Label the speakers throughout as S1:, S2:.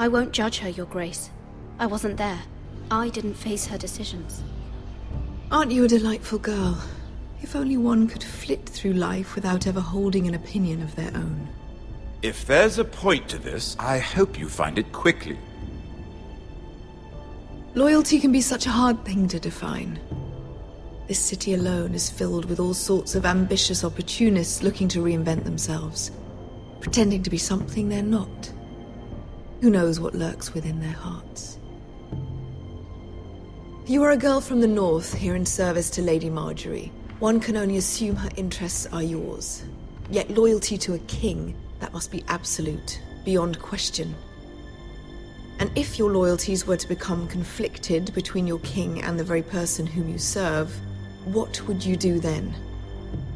S1: I won't judge her, Your Grace. I wasn't there. I didn't face her decisions.
S2: Aren't you a delightful girl? If only one could flit through life without ever holding an opinion of their own.
S3: If there's a point to this, I hope you find it quickly.
S2: Loyalty can be such a hard thing to define. This city alone is filled with all sorts of ambitious opportunists looking to reinvent themselves, pretending to be something they're not. Who knows what lurks within their hearts? You are a girl from the north, here in service to Lady Marjorie. One can only assume her interests are yours. Yet loyalty to a king, that must be absolute, beyond question. And if your loyalties were to become conflicted between your king and the very person whom you serve, what would you do then?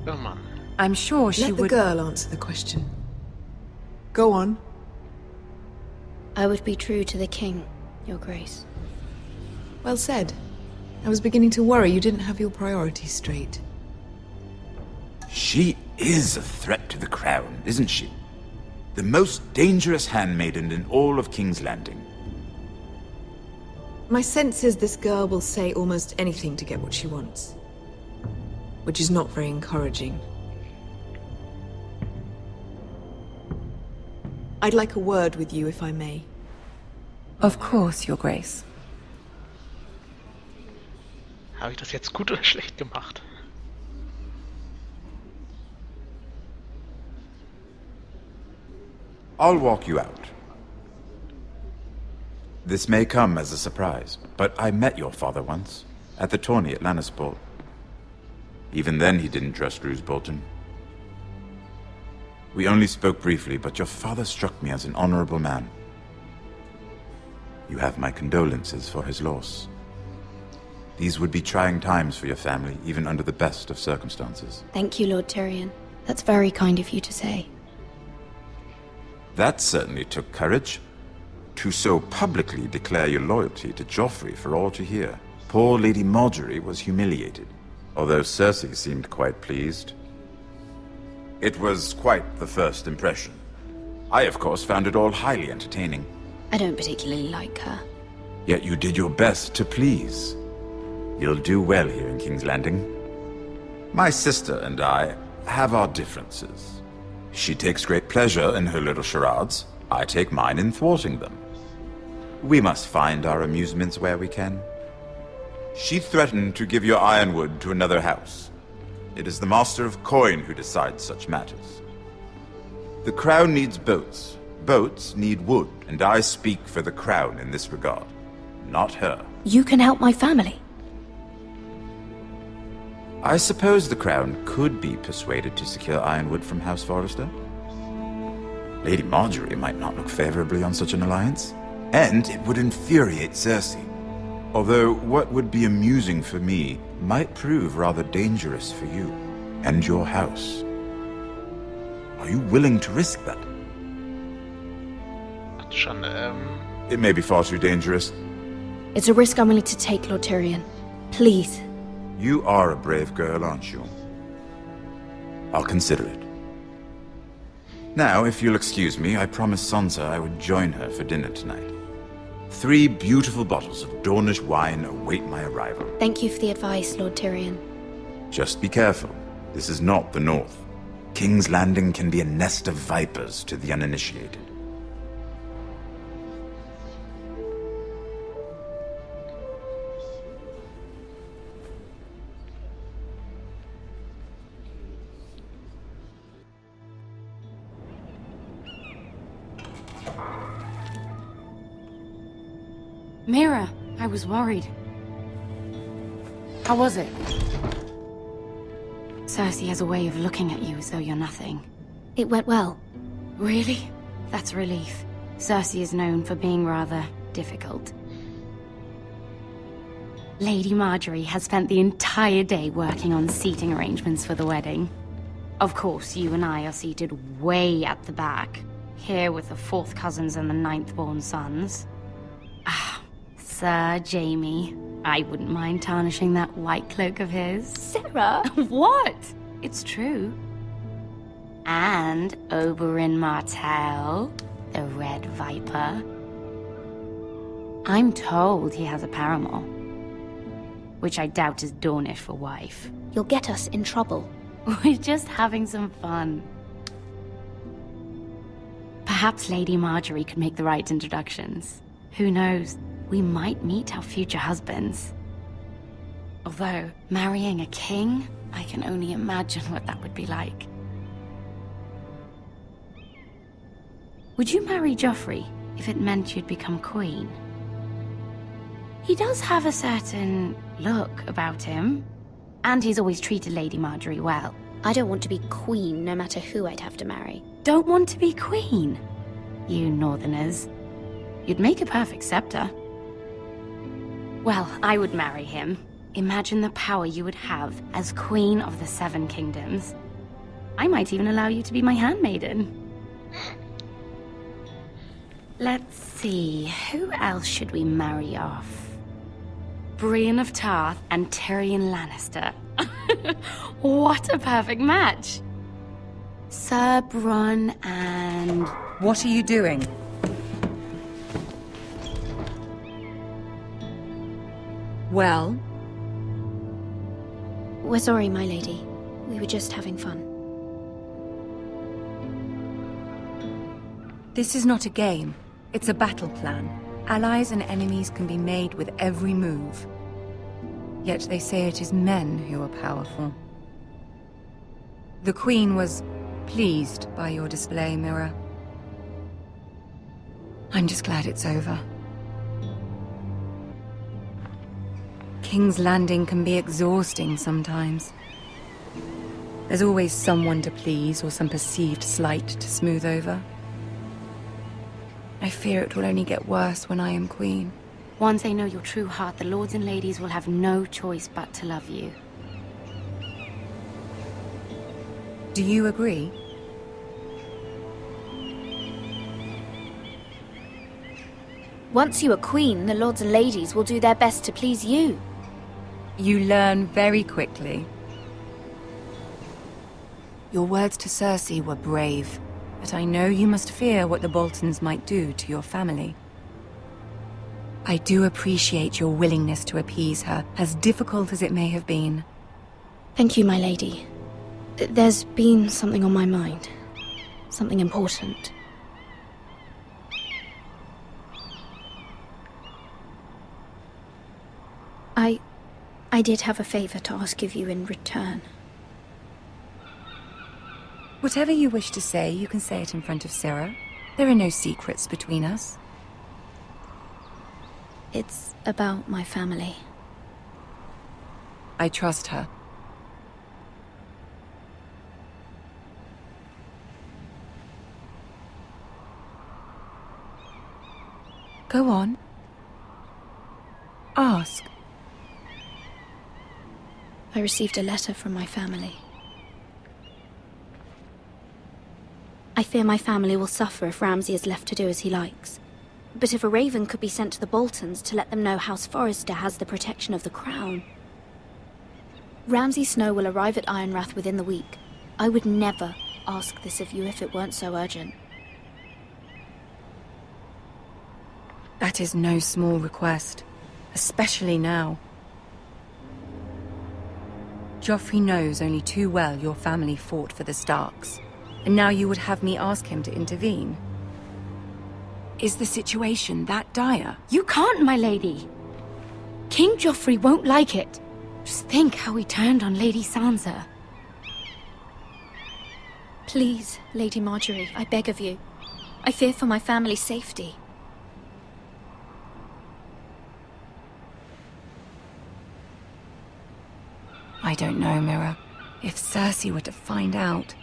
S4: Oh man.
S5: I'm sure she would...
S2: Let the girl answer the question. Go on.
S1: I would be true to the king, Your Grace.
S2: Well said. I was beginning to worry you didn't have your priorities straight.
S3: She is a threat to the crown, isn't she? The most dangerous handmaiden in all of King's Landing.
S2: My sense is this girl will say almost anything to get what she wants. Which is not very encouraging. I'd like a word with you, if I may.
S5: Of course, Your Grace.
S4: Habe ich das jetzt gut oder schlecht gemacht?
S3: I'll walk you out. This may come as a surprise, but I met your father once, at the tourney at Lannisport. Even then he didn't trust Roose Bolton. We only spoke briefly, but your father struck me as an honorable man. You have my condolences for his loss. These would be trying times for your family, even under the best of circumstances.
S1: Thank you, Lord Tyrion. That's very kind of you to say.
S3: That certainly took courage. To so publicly declare your loyalty to Joffrey for all to hear. Poor Lady Marjorie was humiliated, although Cersei seemed quite pleased. It was quite the first impression. I, of course, found it all highly entertaining.
S1: I don't particularly like her.
S3: Yet you did your best to please. You'll do well here in King's Landing. My sister and I have our differences. She takes great pleasure in her little charades. I take mine in thwarting them. We must find our amusements where we can. She threatened to give your ironwood to another house. It is the Master of Coin who decides such matters. The Crown needs boats. Boats need wood, and I speak for the Crown in this regard, not her.
S1: You can help my family.
S3: I suppose the Crown could be persuaded to secure ironwood from House Forrester. Lady Marjorie might not look favorably on such an alliance, and it would infuriate Cersei. Although what would be amusing for me might prove rather dangerous for you and your house. Are you willing to risk that?
S4: Schon,
S3: It may be far too dangerous.
S1: It's a risk I'm willing to take, Lord Tyrion. Please.
S3: You are a brave girl, aren't you? I'll consider it. Now, if you'll excuse me, I promised Sansa I would join her for dinner tonight. 3 beautiful bottles of Dornish wine await my arrival.
S1: Thank you for the advice, Lord Tyrion.
S3: Just be careful. This is not the North. King's Landing can be a nest of vipers to the uninitiated.
S5: Mira, I was worried. How was it? Cersei has a way of looking at you as though you're nothing.
S1: It went well.
S5: Really? That's a relief. Cersei is known for being rather difficult. Lady Marjorie has spent the entire day working on seating arrangements for the wedding. Of course, you and I are seated way at the back, here with the 4th cousins and the 9th-born sons. Ah, Sir Jaime. I wouldn't mind tarnishing that white cloak of his.
S1: Sarah!
S5: What? It's true. And Oberyn Martell, the Red Viper. I'm told he has a paramour, which I doubt is Dornish for wife.
S1: You'll get us in trouble.
S5: We're just having some fun. Perhaps Lady Marjorie could make the right introductions. Who knows? We might meet our future husbands. Although, marrying a king, I can only imagine what that would be like. Would you marry Joffrey if it meant you'd become queen? He does have a certain look about him, and he's always treated Lady Marjorie well.
S1: I don't want to be queen no matter who I'd have to marry.
S5: Don't want to be queen? You northerners. You'd make a perfect scepter. Well, I would marry him. Imagine the power you would have as Queen of the Seven Kingdoms. I might even allow you to be my handmaiden. Let's see, who else should we marry off? Brienne of Tarth and Tyrion Lannister. What a perfect match! Sir Bronn and...
S6: What are you doing? Well?
S1: We're sorry, my lady. We were just having fun.
S6: This is not a game. It's a battle plan. Allies and enemies can be made with every move. Yet they say it is men who are powerful. The Queen was pleased by your display, Mira. I'm just glad it's over. King's Landing can be exhausting sometimes. There's always someone to please or some perceived slight to smooth over. I fear it will only get worse when I am queen.
S5: Once they know your true heart, the lords and ladies will have no choice but to love you.
S6: Do you agree?
S1: Once you are queen, the lords and ladies will do their best to please you.
S6: You learn very quickly. Your words to Cersei were brave, but I know you must fear what the Boltons might do to your family. I do appreciate your willingness to appease her, as difficult as it may have been.
S1: Thank you, my lady. There's been something on my mind. Something important. I did have a favor to ask of you in return.
S6: Whatever you wish to say, you can say it in front of Sarah. There are no secrets between us.
S1: It's about my family.
S6: I trust her. Go on. Ask.
S1: I received a letter from my family. I fear my family will suffer if Ramsay is left to do as he likes. But if a raven could be sent to the Boltons to let them know House Forrester has the protection of the crown. Ramsay Snow will arrive at Ironrath within the week. I would never ask this of you if it weren't so urgent.
S6: That is no small request, especially now. Joffrey knows only too well your family fought for the Starks, and now you would have me ask him to intervene. Is the situation that dire?
S5: You can't, my lady. King Joffrey won't like it. Just think how he turned on Lady Sansa.
S1: Please, Lady Marjorie, I beg of you. I fear for my family's safety.
S6: I don't know, Mira. If Cersei were to find out...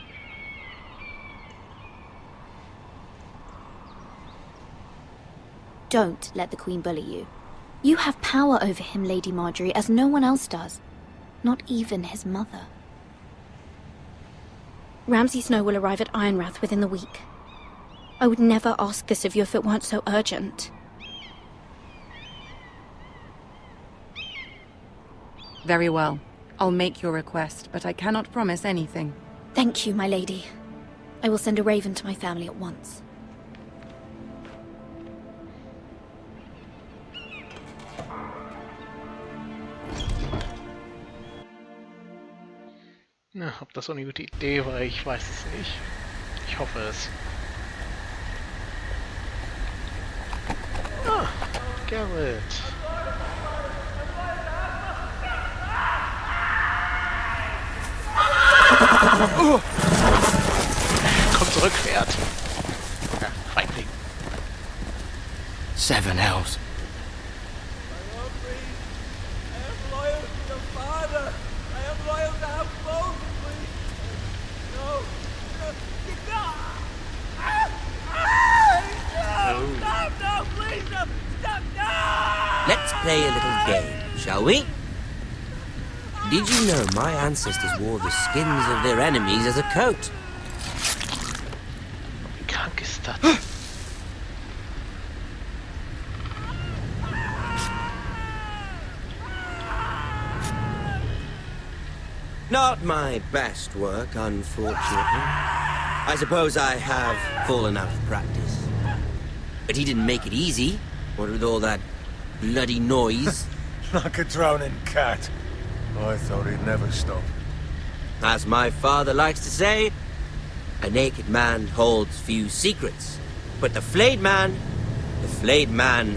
S1: Don't let the Queen bully you. You have power over him, Lady Marjorie, as no one else does. Not even his mother. Ramsay Snow will arrive at Ironrath within the week. I would never ask this of you if it weren't so urgent.
S6: Very well. I'll make your request, but I cannot promise anything.
S1: Thank you, my lady. I will send a raven to my family at once.
S4: Na, ob das so eine gute Idee war, ich weiß es nicht. Ich hoffe es. Ah, Gared. Kommt zurück, Pferd. Ja, Feigling.
S7: Seven hells. Let's play a little game, shall we? Did you know my ancestors wore the skins of their enemies as a coat?
S4: Wie krank ist das?
S7: Not my best work, unfortunately. I suppose I have fallen out of practice. But he didn't make it easy, what with all that bloody noise.
S8: Like a drowning cat. I thought he'd never stop.
S7: As my father likes to say, a naked man holds few secrets. But the flayed man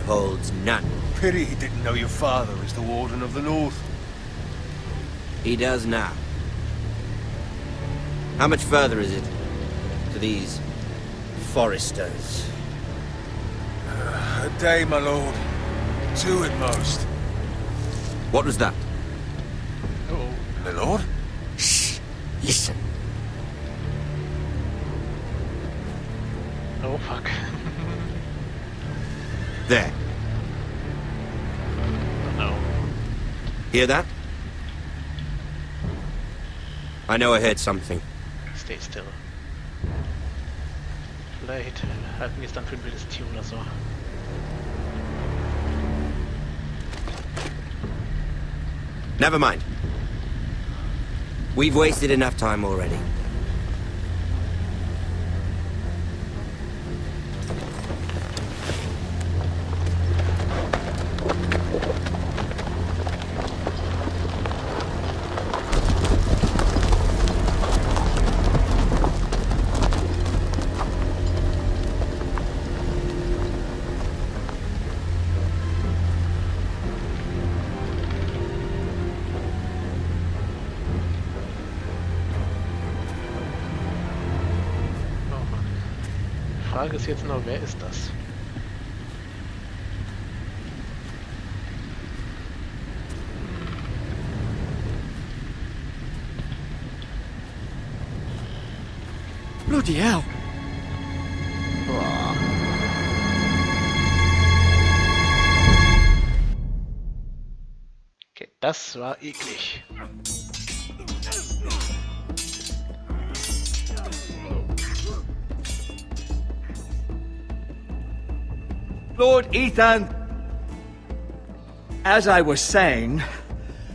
S7: holds none.
S8: Pity he didn't know your father is the Warden of the North.
S7: He does now. How much further is it to these foresters?
S8: A day, my lord. 2 at most.
S7: What was that?
S4: Oh,
S8: My lord?
S7: Shh! Listen.
S4: oh fuck.
S7: There.
S4: No.
S7: Hear that? I know I heard something.
S4: Stay still. Vielleicht halten wir es dann für ein wildes Tier oder so.
S7: Never mind. We've wasted enough time already.
S4: Die Frage ist jetzt noch, wer ist das?
S7: Bloody hell!
S4: Boah. Okay, das war eklig.
S9: Lord Ethan, as I was saying,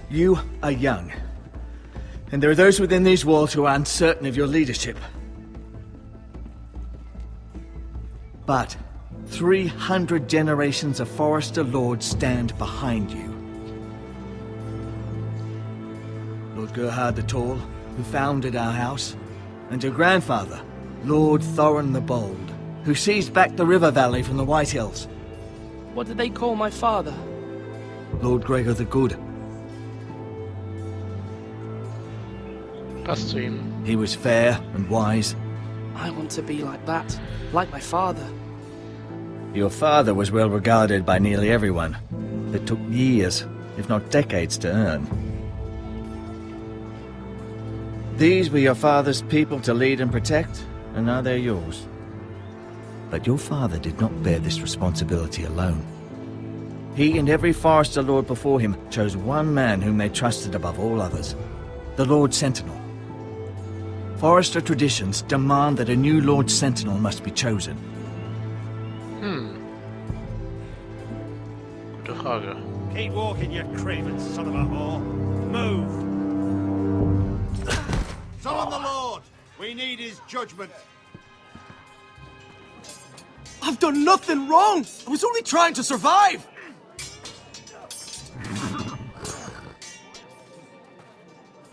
S9: you are young. And there are those within these walls who are uncertain of your leadership. But 300 generations of Forester Lords stand behind you. Lord Gerhard the Tall, who founded our house, and your grandfather, Lord Thorin the Bold, who seized back the river valley from the White Hills.
S10: What did they call my father?
S9: Lord Gregor the Good.
S4: Passt zu ihm.
S9: He was fair and wise.
S10: I want to be like that, like my father.
S9: Your father was well regarded by nearly everyone. It took years, if not decades, to earn. These were your father's people to lead and protect, and now they're yours. But your father did not bear this responsibility alone. He and every Forester Lord before him chose one man whom they trusted above all others, the Lord Sentinel. Forester traditions demand that a new Lord Sentinel must be chosen.
S4: Gute Frage.
S11: Keep walking, you craven son of a whore. Move! Summon the Lord! We need his judgment.
S10: I've done nothing wrong! I was only trying to survive!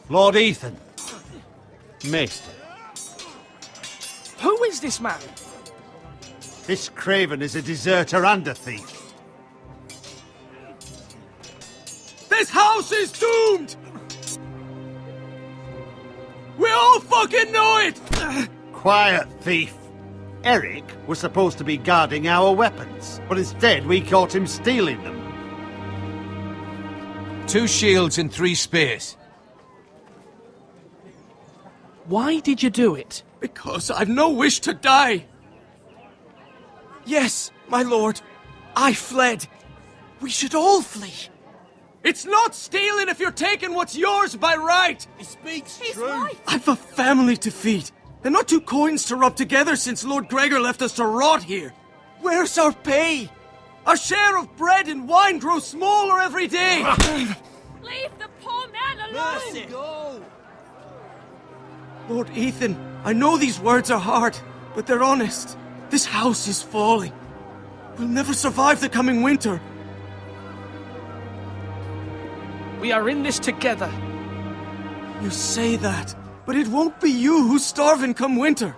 S11: Lord Ethan, Maester,
S10: Who is this man?
S11: this craven is a deserter and a thief.
S10: This house is doomed! We all fucking know it!
S11: Quiet, thief. Eric was supposed to be guarding our weapons, but instead we caught him stealing them.
S8: 2 shields and 3 spears.
S10: Why did you do it? Because I've no wish to die. Yes, my lord. I fled. We should all flee. It's not stealing if you're taking what's yours by right.
S11: He speaks
S1: He's
S11: true.
S1: right.
S10: I've a family to feed. And not 2 coins to rub together since Lord Gregor left us to rot here. Where's our pay? Our share of bread and wine grows smaller every day.
S1: Leave the poor man alone!
S11: Mercy, go!
S10: Lord Ethan, I know these words are hard, but they're honest. This house is falling. We'll never survive the coming winter.
S12: We are in this together.
S10: You say that, but it won't be you who's starving come winter.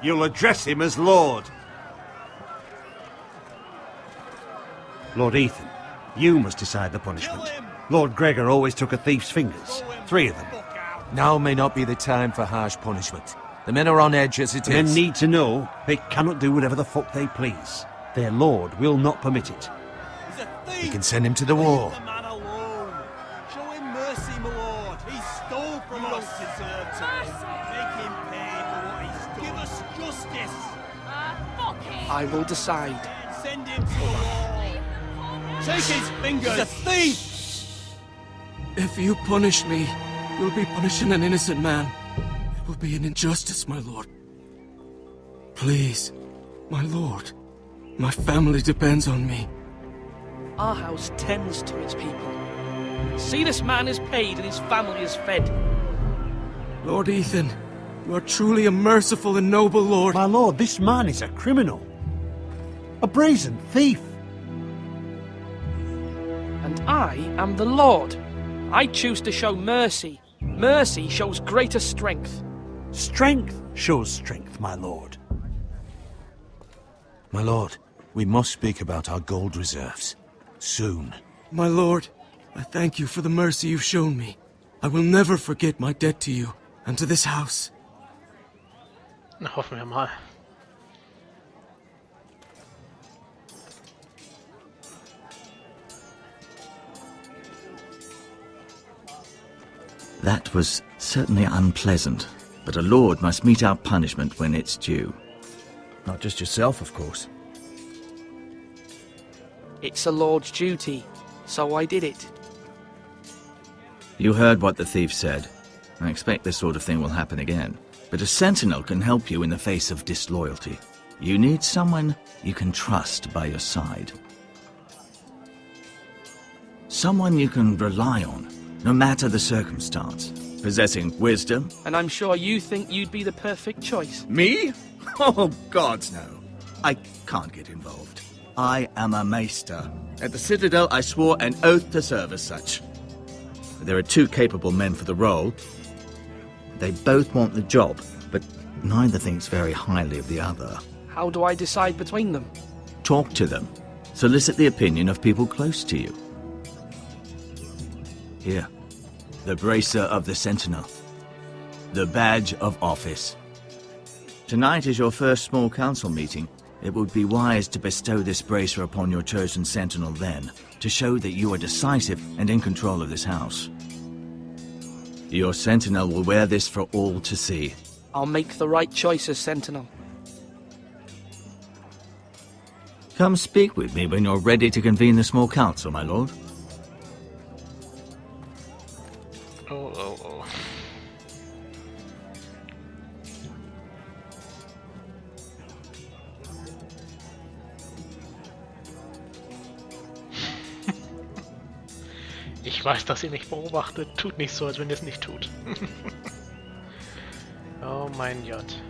S11: You'll address him as Lord. Lord Ethan, you must decide the punishment. Lord Gregor always took a thief's fingers. 3 of them.
S8: Now may not be the time for harsh punishment. The men are on edge as it
S11: The men
S8: is.
S11: need to know they cannot do whatever the fuck they please. Their lord will not permit it.
S8: You can send him to the wall.
S11: Leave the man alone. Show him mercy, my lord. He stole from us. Make him pay for what he stole. Give us justice.
S1: Fuck him!
S12: I will decide.
S11: Send him to the wall. Take his fingers. He's a thief.
S10: If you punish me, you'll be punishing an innocent man. It will be an injustice, my lord. Please, my lord. My family depends on me.
S12: Our house tends to its people. See, this man is paid and his family is fed.
S10: Lord Ethan, you are truly a merciful and noble lord.
S11: My lord, this man is a criminal. A brazen thief.
S12: And I am the Lord. I choose to show mercy. Mercy shows greater strength.
S11: Strength shows strength, my lord.
S8: My lord, we must speak about our gold reserves. Soon.
S10: My lord, I thank you for the mercy you've shown me. I will never forget my debt to you and to this house.
S4: Na, hoffen wir mal.
S9: That was certainly unpleasant, but a lord must meet our punishment when it's due. Not just yourself, of course.
S12: It's a lord's duty, so I did it.
S9: You heard what the thief said. I expect this sort of thing will happen again. But a sentinel can help you in the face of disloyalty. You need someone you can trust by your side. Someone you can rely on, no matter the circumstance. Possessing wisdom.
S12: And I'm sure you think you'd be the perfect choice.
S9: Me? Oh, gods no. I can't get involved. I am a maester. At the Citadel, I swore an oath to serve as such. There are 2 capable men for the role. They both want the job, but neither thinks very highly of the other.
S12: How do I decide between them?
S9: Talk to them. Solicit the opinion of people close to you. Here, the bracer of the Sentinel. The badge of office. Tonight is your first small council meeting. It would be wise to bestow this bracer upon your chosen sentinel then, to show that you are decisive and in control of this house. Your sentinel will wear this for all to see.
S12: I'll make the right choice as sentinel.
S9: Come speak with me when you're ready to convene the small council, my lord.
S4: Oh. Ich weiß, dass ihr mich beobachtet. Tut nicht so, als wenn ihr es nicht tut. Oh mein Gott.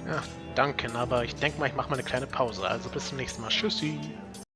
S4: Ja, danke, aber ich denke mal, ich mache mal eine kleine Pause. Also bis zum nächsten Mal. Tschüssi.